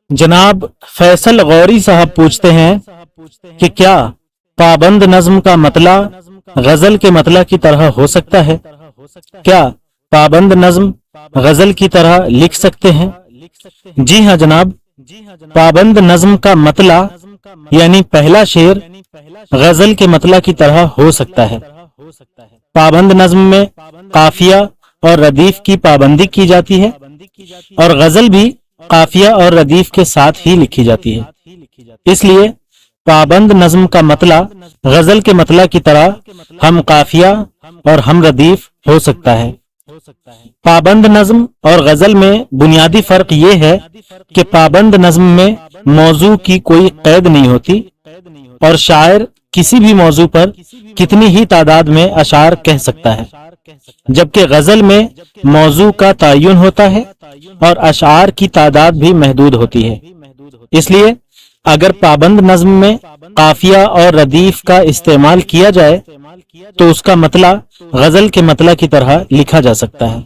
جناب فیصل غوری صاحب پوچھتے ہیں کہ کیا پابند نظم کا مطلع غزل کے مطلع کی طرح ہو سکتا ہے؟ کیا پابند نظم غزل کی طرح لکھ سکتے ہیں؟ جی ہاں جناب، پابند نظم کا مطلع یعنی پہلا شعر غزل کے مطلع کی طرح ہو سکتا ہے۔ پابند نظم میں قافیہ اور ردیف کی پابندی کی جاتی ہے اور غزل بھی قافیہ اور ردیف کے ساتھ ہی لکھی جاتی ہے، اس لیے پابند نظم کا مطلع غزل کے مطلع کی طرح ہم قافیہ اور ہم ردیف ہو سکتا ہے۔ پابند نظم اور غزل میں بنیادی فرق یہ ہے کہ پابند نظم میں موضوع کی کوئی قید نہیں ہوتی اور شاعر کسی بھی موضوع پر کتنی ہی تعداد میں اشعار کہہ سکتا ہے، جبکہ غزل میں موضوع کا تعین ہوتا ہے اور اشعار کی تعداد بھی محدود ہوتی ہے۔ اس لیے اگر پابند نظم میں قافیہ اور ردیف کا استعمال کیا جائے تو اس کا مطلع غزل کے مطلع کی طرح لکھا جا سکتا ہے۔